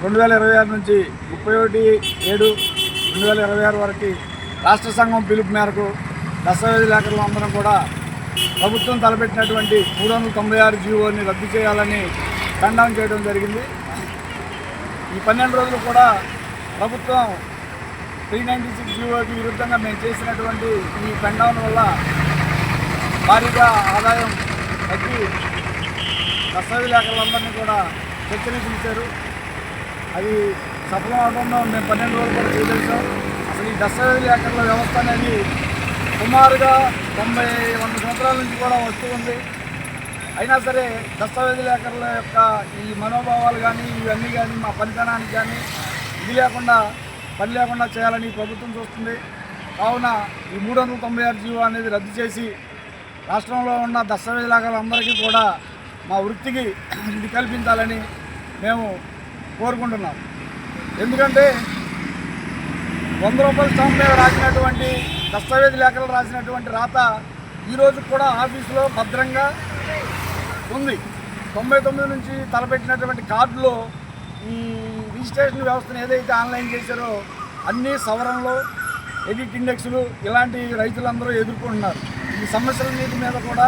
2026 నుంచి 31/7/2026 వరకు రాష్ట్ర సంఘం పిలుపు మేరకు దస్తావేజీలేఖరులు అందరం కూడా ప్రభుత్వం తలపెట్టినటువంటి 396 జీవోని రద్దు చేయాలని ఖండం చేయడం జరిగింది. ఈ 12 రోజులు కూడా ప్రభుత్వం 396 జీవోకి విరుద్ధంగా మేము చేసినటువంటి ఈ ఖండం వల్ల భారీగా ఆదాయం తగ్గి దస్తావేజీలేఖరులందరినీ కూడా చర్చని పిలిచారు. అది సఫలం అవడంలో మేము 12 రోజులు కూడా చేయలేసాం. అసలు ఈ దస్తావేజీలేఖరుల వ్యవస్థ అనేది సుమారుగా 90-100 సంవత్సరాల నుంచి కూడా వస్తూ ఉంది. అయినా సరే దస్తావేజీలేఖరుల యొక్క ఈ మనోభావాలు కానీ ఇవన్నీ కానీ మా పనితనానికి కానీ పని లేకుండా చేయాలని ప్రభుత్వం చూస్తుంది. కావున ఈ 396 జీవో అనేది రద్దు చేసి రాష్ట్రంలో ఉన్న దస్తావేజీలేఖరులందరికీ కూడా మా వృత్తికి ఇది కల్పించాలని మేము కోరుకుంటున్నాం. ఎందుకంటే 100 రూపాయల స్టాంప్ మీద రాసినటువంటి దస్తావేజీలేఖరులు రాసినటువంటి రాత ఈరోజు కూడా ఆఫీసులో భద్రంగా ఉంది. 99 నుంచి తలపెట్టినటువంటి కార్డులో ఈ రిజిస్ట్రేషన్ వ్యవస్థను ఏదైతే ఆన్లైన్ చేశారో అన్ని సవరణలు, ఎడిట్ ఇండెక్స్లు ఇలాంటి రైతులందరూ ఎదుర్కొంటున్నారు. ఈ సమస్యలన్నిటి మీద కూడా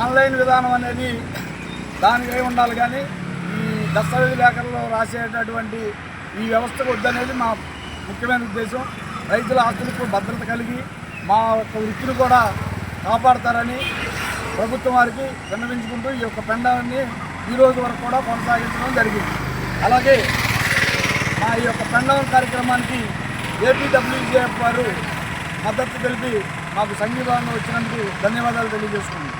ఆన్లైన్ విధానం అనేది దానికై ఉండాలి. కానీ ఈ దస్తావేజీలేఖరులు రాసేటటువంటి ఈ వ్యవస్థకు వద్దనేది మా ముఖ్యమైన ఉద్దేశం. రైతుల ఆస్తులకు భద్రత కలిగి మా యొక్క వృత్తిని కూడా కాపాడతారని ప్రభుత్వం వారికి విన్నవించుకుంటూ ఈ యొక్క పెండాన్ని ఈరోజు వరకు కూడా కొనసాగించడం జరిగింది. అలాగే మా ఈ యొక్క పెండం కార్యక్రమానికి ఏపీడబ్ల్యూజేఎఫ్ వారు మద్దతు తెలిపి మాకు సంఘీభావంగా వచ్చినందుకు ధన్యవాదాలు తెలియజేసుకుంటున్నాను.